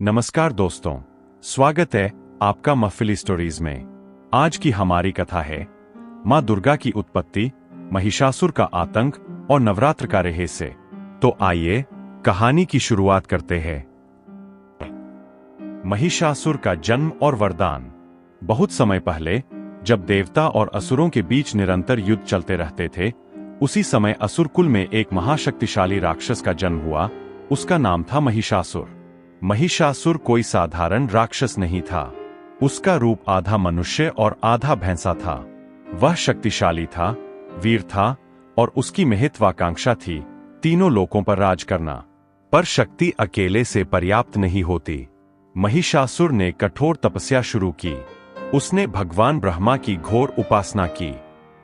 नमस्कार दोस्तों, स्वागत है आपका महफिल स्टोरीज में। आज की हमारी कथा है माँ दुर्गा की उत्पत्ति, महिषासुर का आतंक और नवरात्र का रहस्य। तो आइए कहानी की शुरुआत करते हैं। महिषासुर का जन्म और वरदान। बहुत समय पहले, जब देवता और असुरों के बीच निरंतर युद्ध चलते रहते थे, उसी समय असुर कुल में एक महाशक्तिशाली राक्षस का जन्म हुआ। उसका नाम था महिषासुर। महिषासुर कोई साधारण राक्षस नहीं था। उसका रूप आधा मनुष्य और आधा भैंसा था। वह शक्तिशाली था, वीर था और उसकी महत्वाकांक्षा थी तीनों लोकों पर राज करना। पर शक्ति अकेले से पर्याप्त नहीं होती। महिषासुर ने कठोर तपस्या शुरू की। उसने भगवान ब्रह्मा की घोर उपासना की।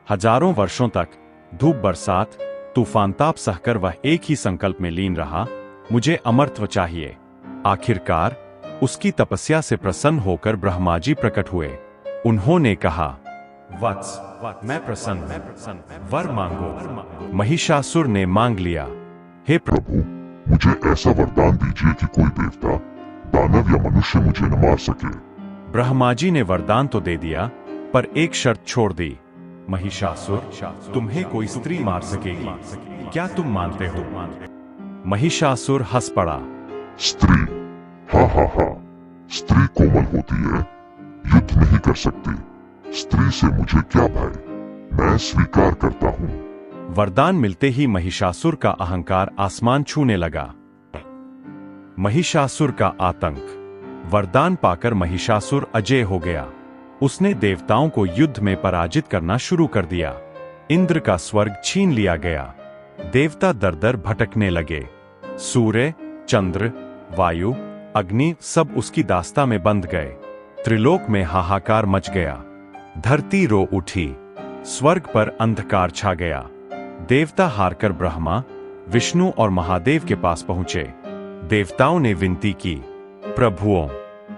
हजारों वर्षों तक धूप बरसात तूफान ताप सहकर वह एक ही संकल्प में लीन रहा, मुझे अमरत्व चाहिए। आखिरकार उसकी तपस्या से प्रसन्न होकर ब्रह्मा जी प्रकट हुए। उन्होंने कहा, वत्स, मैं प्रसन्न, वर मांगो। महिषासुर ने मांग लिया, हे प्रभु, मुझे ऐसा वरदान दीजिए कि कोई देवता, दानव या मनुष्य मुझे न मार सके। ब्रह्मा जी ने वरदान तो दे दिया, पर एक शर्त छोड़ दी। महिषासुर, तुम्हें कोई स्त्री मार सकेगी, क्या तुम मानते हो? महिषासुर हंस पड़ा। स्त्री? हा हा हा, स्त्री कोमल होती है, युद्ध नहीं कर सकती। स्त्री से मुझे क्या भय, मैं स्वीकार करता हूँ। वरदान मिलते ही महिषासुर का अहंकार आसमान छूने लगा। महिषासुर का आतंक। वरदान पाकर महिषासुर अजेय हो गया। उसने देवताओं को युद्ध में पराजित करना शुरू कर दिया। इंद्र का स्वर्ग छीन लिया गया। देवता दर दर भटकने लगे। सूर्य, चंद्र, वायु, अग्नि सब उसकी दास्ता में बंध गए। त्रिलोक में हाहाकार मच गया। धरती रो उठी। स्वर्ग पर अंधकार छा गया। देवता हारकर ब्रह्मा, विष्णु और महादेव के पास पहुंचे। देवताओं ने विनती की, प्रभुओं,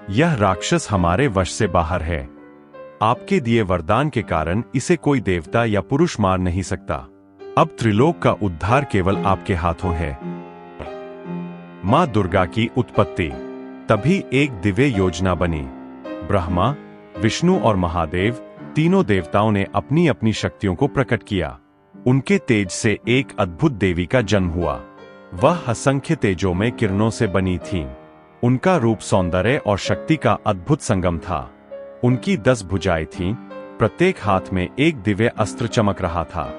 यह राक्षस हमारे वश से बाहर है। आपके दिए वरदान के कारण इसे कोई देवता या पुरुष मार नहीं सकता। अब त्रिलोक का उद्धार केवल आपके हाथों है। माँ दुर्गा की उत्पत्ति। तभी एक दिव्य योजना बनी। ब्रह्मा, विष्णु और महादेव तीनों देवताओं ने अपनी अपनी शक्तियों को प्रकट किया। उनके तेज से एक अद्भुत देवी का जन्म हुआ। वह असंख्य तेजों में किरणों से बनी थीं। उनका रूप सौंदर्य और शक्ति का अद्भुत संगम था। उनकी 10 भुजाएं थीं, प्रत्येक हाथ में एक दिव्य अस्त्र चमक रहा था।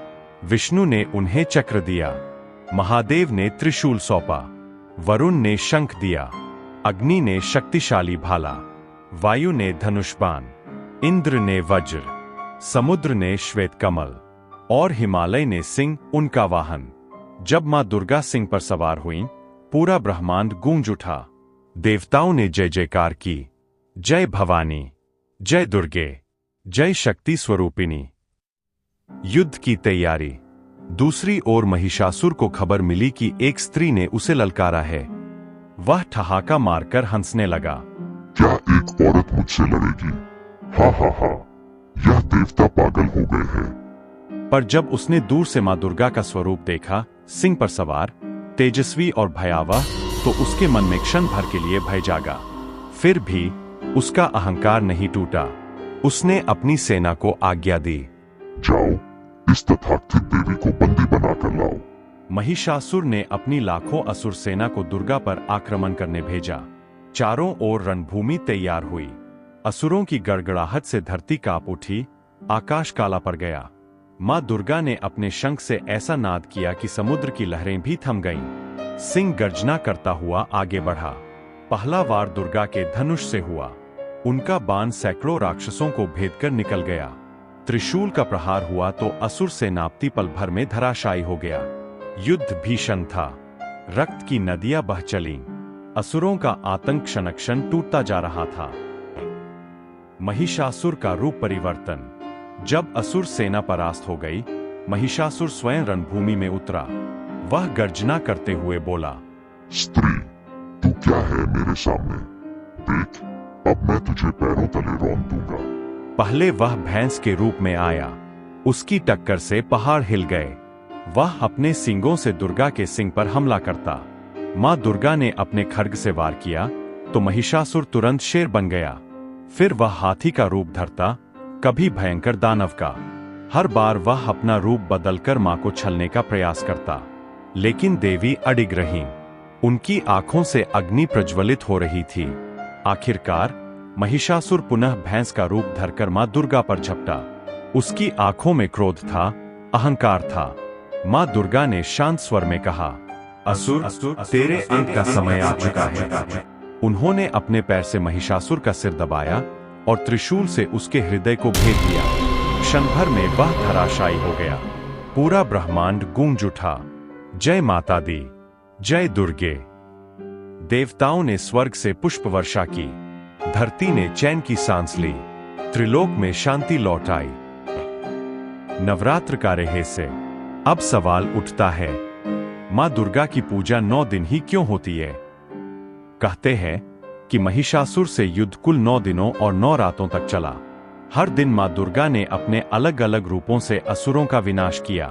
विष्णु ने उन्हें चक्र दिया, महादेव ने त्रिशूल सौंपा, वरुण ने शंख दिया, अग्नि ने शक्तिशाली भाला, वायु ने धनुष बाण, इंद्र ने वज्र, समुद्र ने श्वेत कमल और हिमालय ने सिंह उनका वाहन। जब मां दुर्गा सिंह पर सवार हुईं, पूरा ब्रह्मांड गूंज उठा। देवताओं ने जय जयकार की, जय भवानी, जय दुर्गे, जय शक्ति स्वरूपिणी। युद्ध की तैयारी। दूसरी ओर महिषासुर को खबर मिली कि एक स्त्री ने उसे ललकारा है। वह ठहाका मारकर हंसने लगा, क्या एक औरत मुझसे लड़ेगी? हा हा हा, यह देवता पागल हो गए हैं। पर जब उसने दूर से मां दुर्गा का स्वरूप देखा, सिंह पर सवार, तेजस्वी और भयावह, तो उसके मन में क्षण भर के लिए भय जागा। फिर भी उसका अहंकार नहीं टूटा। उसने अपनी सेना को आज्ञा दी, जाओ, इस तथाकथित देवी को बंदी बनाकर लाओ। महिषासुर ने अपनी लाखों असुर सेना को दुर्गा पर आक्रमण करने भेजा। चारों ओर रणभूमि तैयार हुई। असुरों की गड़गड़ाहट से धरती कांप उठी, आकाश काला पड़ गया। मां दुर्गा ने अपने शंख से ऐसा नाद किया कि समुद्र की लहरें भी थम गईं। सिंह गर्जना करता हुआ आगे बढ़ा। पहला वार दुर्गा के धनुष से हुआ। उनका बाण सैकड़ों राक्षसों को भेदकर निकल गया। त्रिशूल का प्रहार हुआ तो असुर सेनापति पल भर में धराशायी हो गया। युद्ध भीषण था। रक्त की नदियां बह चलीं। असुरों का आतंक क्षण क्षण टूटता जा रहा था। महिषासुर का रूप परिवर्तन। जब असुर सेना परास्त हो गई, महिषासुर स्वयं रणभूमि में उतरा। वह गर्जना करते हुए बोला, स्त्री, तू क्या है मेरे सामने? देख, अब मैं तुझे पैरों तले रौंद दूंगा। पहले वह भैंस के रूप में आया। उसकी टक्कर से पहाड़ हिल गए। वह अपने सींगों से दुर्गा के सिंह पर हमला करता। मां दुर्गा ने अपने खड्ग से वार किया, तो महिषासुर तुरंत शेर बन गया। फिर वह हाथी का रूप धरता, कभी भयंकर दानव का। हर बार वह अपना रूप बदलकर मां को छलने का प्रयास करता, लेकिन देवी अडिग रहीं। उनकी आंखों से अग्नि प्रज्वलित हो रही थी। आखिरकार महिषासुर पुनः भैंस का रूप धरकर मां दुर्गा पर झपटा। उसकी आंखों में क्रोध था, अहंकार था। मां दुर्गा ने शांत स्वर में कहा, असुर, तेरे अंत का समय आ चुका है। उन्होंने अपने पैर से महिषासुर का सिर दबाया और त्रिशूल से उसके हृदय को भेद दिया। क्षण भर में वह धराशायी हो गया। पूरा ब्रह्मांड गूंज उठा। जय माता दी, जय दुर्गे। देवताओं ने स्वर्ग से पुष्प वर्षा की। धरती ने चैन की सांस ली। त्रिलोक में शांति लौट आई। नवरात्र का रहस्य। अब सवाल उठता है, मां दुर्गा की पूजा 9 दिन ही क्यों होती है? कहते हैं कि महिषासुर से युद्ध कुल 9 दिनों और 9 रातों तक चला। हर दिन मां दुर्गा ने अपने अलग अलग रूपों से असुरों का विनाश किया।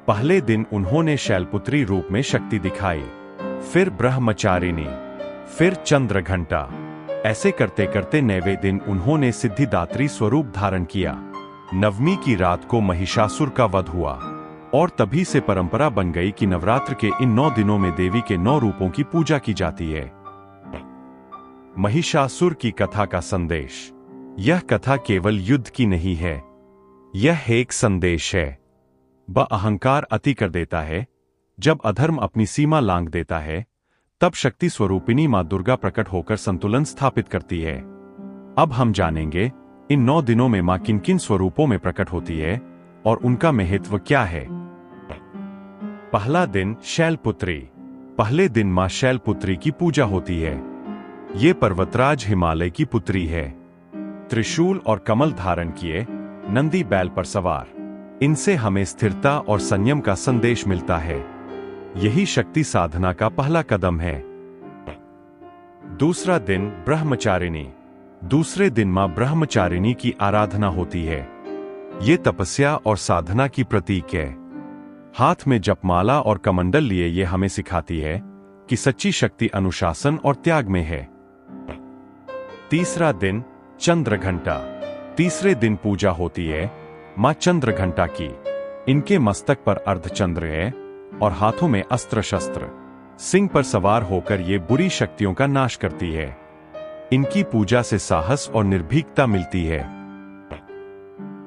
पहले दिन उन्होंने शैलपुत्री रूप में शक्ति दिखाई, फिर ब्रह्मचारिणी, फिर चंद्रघंटा। ऐसे करते करते 9वें दिन उन्होंने सिद्धिदात्री स्वरूप धारण किया। 9वीं की रात को महिषासुर का वध हुआ और तभी से परंपरा बन गई कि नवरात्र के इन 9 दिनों में देवी के 9 रूपों की पूजा की जाती है। महिषासुर की कथा का संदेश। यह कथा केवल युद्ध की नहीं है, यह एक संदेश है। वह अहंकार अति कर देता है। जब अधर्म अपनी सीमा लांघ देता है, तब शक्ति स्वरूपिणी मां दुर्गा प्रकट होकर संतुलन स्थापित करती है। अब हम जानेंगे इन 9 दिनों में मां किन किन स्वरूपों में प्रकट होती है और उनका महत्व क्या है। पहला दिन शैलपुत्री। पहले दिन मां शैलपुत्री की पूजा होती है। ये पर्वतराज हिमालय की पुत्री है। त्रिशूल और कमल धारण किए, नंदी बैल पर सवार। इनसे हमें स्थिरता और संयम का संदेश मिलता है। यही शक्ति साधना का पहला कदम है। दूसरा दिन ब्रह्मचारिणी। दूसरे दिन मां ब्रह्मचारिणी की आराधना होती है। ये तपस्या और साधना की प्रतीक है। हाथ में जपमाला और कमंडल लिए ये हमें सिखाती है कि सच्ची शक्ति अनुशासन और त्याग में है। तीसरा दिन चंद्रघंटा। तीसरे दिन पूजा होती है मां चंद्रघंटा की। इनके मस्तक पर अर्धचंद्र है और हाथों में अस्त्र शस्त्र। सिंह पर सवार होकर ये बुरी शक्तियों का नाश करती है। इनकी पूजा से साहस और निर्भीकता मिलती है।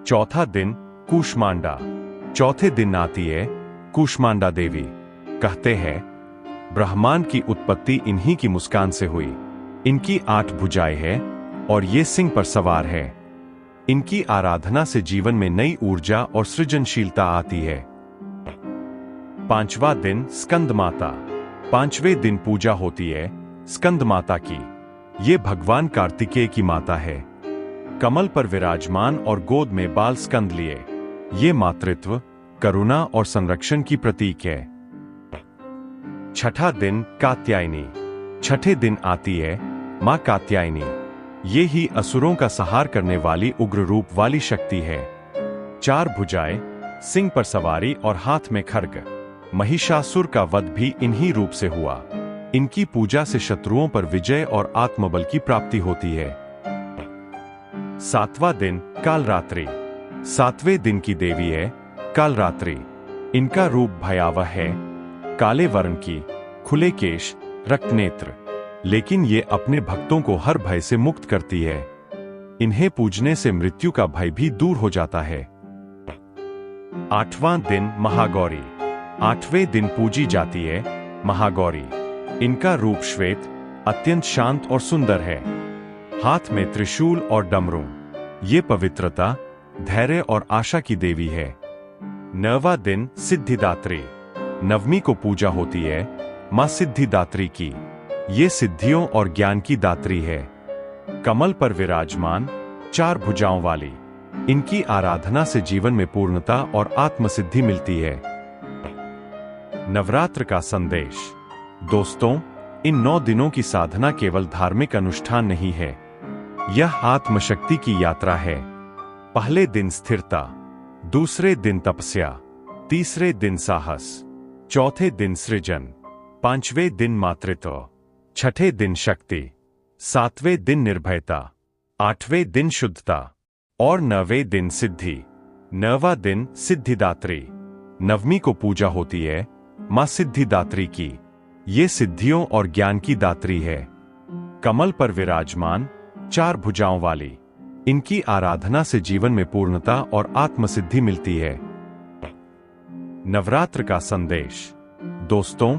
चौथा दिन कूष्मांडा। चौथे दिन आती है कूष्मांडा देवी। कहते हैं ब्रह्मांड की उत्पत्ति इन्हीं की मुस्कान से हुई। इनकी 8 भुजाएं हैं और ये सिंह पर सवार है। इनकी आराधना से जीवन में नई ऊर्जा और सृजनशीलता आती है। पांचवा दिन स्कंद माता। 5वें दिन पूजा होती है स्कंद माता की। ये भगवान कार्तिकेय की माता है। कमल पर विराजमान और गोद में बाल स्कंद लिए। ये मातृत्व, करुणा और संरक्षण की प्रतीक है। छठा दिन कात्यायनी। छठे दिन आती है मां कात्यायनी। ये ही असुरों का संहार करने वाली उग्र रूप वाली शक्ति है। 4 भुजाएं, सिंह पर सवारी और हाथ में खड्ग। महिषासुर का वध भी इन्हीं रूप से हुआ। इनकी पूजा से शत्रुओं पर विजय और आत्मबल की प्राप्ति होती है। 7वां दिन कालरात्रि। 7वें दिन की देवी है कालरात्रि। इनका रूप भयावह है, काले वर्ण की, खुले केश, रक्तनेत्र। लेकिन ये अपने भक्तों को हर भय से मुक्त करती है। इन्हें पूजने से मृत्यु का भय भी दूर हो जाता है। 8वां दिन महागौरी। 8वें दिन पूजी जाती है महागौरी। इनका रूप श्वेत, अत्यंत शांत और सुंदर है। हाथ में त्रिशूल और डमरू। ये पवित्रता, धैर्य और आशा की देवी है। 9वां दिन सिद्धिदात्री। 9वीं को पूजा होती है मां सिद्धिदात्री की। ये सिद्धियों और ज्ञान की दात्री है। कमल पर विराजमान, 4 भुजाओं वाली। इनकी आराधना से जीवन में पूर्णता और आत्मसिद्धि मिलती है। नवरात्र का संदेश। दोस्तों, इन 9 दिनों की साधना केवल धार्मिक अनुष्ठान नहीं है, यह आत्मशक्ति की यात्रा है। पहले दिन स्थिरता, दूसरे दिन तपस्या, तीसरे दिन साहस, चौथे दिन सृजन, 5वें दिन मातृत्व, छठे दिन शक्ति, 7वें दिन निर्भयता, 8वें दिन शुद्धता और 9वें दिन सिद्धि। 9वां दिन सिद्धिदात्री। 9वीं को पूजा होती है मां सिद्धिदात्री की। ये सिद्धियों और ज्ञान की दात्री है। कमल पर विराजमान, 4 भुजाओं वाली। इनकी आराधना से जीवन में पूर्णता और आत्मसिद्धि मिलती है। नवरात्र का संदेश। दोस्तों,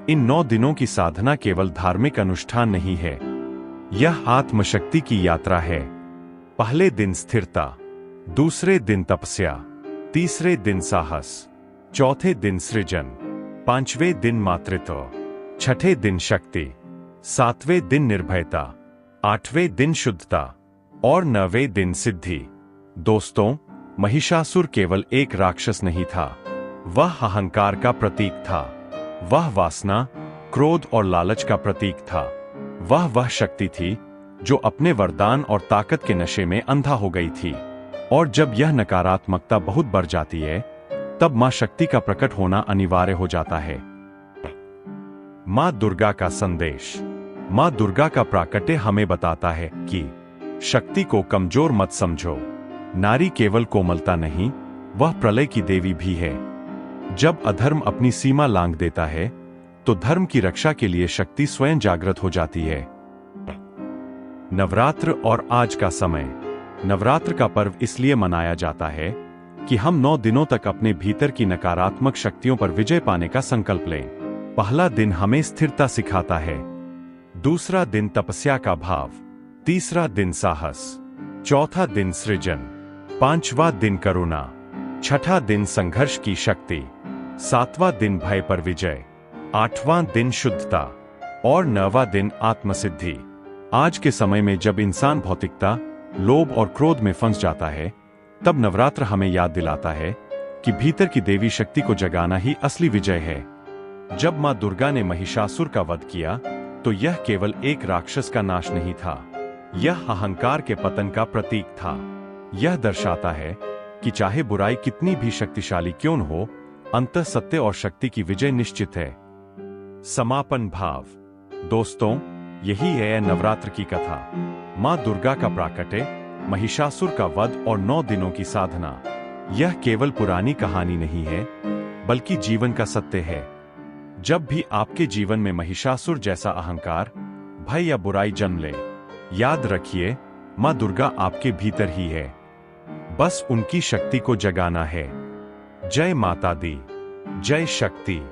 इन 9 दिनों की साधना केवल धार्मिक अनुष्ठान नहीं है, यह आत्मशक्ति की यात्रा है। पहले दिन स्थिरता, दूसरे दिन तपस्या, तीसरे दिन साहस, चौथे दिन सृजन, 5वें दिन मातृत्व, 6ठे दिन शक्ति, 7वें दिन निर्भयता, 8वें दिन शुद्धता और 9वें दिन सिद्धि। दोस्तों, महिषासुर केवल एक राक्षस नहीं था, वह अहंकार का प्रतीक था। वह वासना, क्रोध और लालच का प्रतीक था। वह शक्ति थी जो अपने वरदान और ताकत के नशे में अंधा हो गई थी। और जब यह नकारात्मकता बहुत बढ़ जाती है, तब मां शक्ति का प्रकट होना अनिवार्य हो जाता है। मां दुर्गा का संदेश। मां दुर्गा का प्राकट्य हमें बताता है कि शक्ति को कमजोर मत समझो। नारी केवल कोमलता नहीं, वह प्रलय की देवी भी है। जब अधर्म अपनी सीमा लांघ देता है, तो धर्म की रक्षा के लिए शक्ति स्वयं जागृत हो जाती है। नवरात्र और आज का समय। नवरात्र का पर्व इसलिए मनाया जाता है कि हम 9 दिनों तक अपने भीतर की नकारात्मक शक्तियों पर विजय पाने का संकल्प लें। पहला दिन हमें स्थिरता सिखाता है, दूसरा दिन तपस्या का भाव, तीसरा दिन साहस, चौथा दिन सृजन, 5वां दिन करुणा, 6ठा दिन संघर्ष की शक्ति, 7वां दिन भय पर विजय, 8वां दिन शुद्धता और 9वां दिन आत्मसिद्धि। आज के समय में जब इंसान भौतिकता, लोभ और क्रोध में फंस जाता है, तब नवरात्र हमें याद दिलाता है कि भीतर की देवी शक्ति को जगाना ही असली विजय है। जब मां दुर्गा ने महिषासुर का वध किया, तो यह केवल एक राक्षस का नाश नहीं था, यह अहंकार के पतन का प्रतीक था। यह दर्शाता है कि चाहे बुराई कितनी भी शक्तिशाली क्यों न हो, अंततः सत्य और शक्ति की विजय निश्चित है। समापन भाव। दोस्तों, यही है नवरात्र की कथा। मां दुर्गा का प्राकट्य, महिषासुर का वध और 9 दिनों की साधना। यह केवल पुरानी कहानी नहीं है, बल्कि जीवन का सत्य है। जब भी आपके जीवन में महिषासुर जैसा अहंकार, भय या बुराई जन्म ले, याद रखिए, मां दुर्गा आपके भीतर ही है। बस उनकी शक्ति को जगाना है। जय माता दी, जय शक्ति।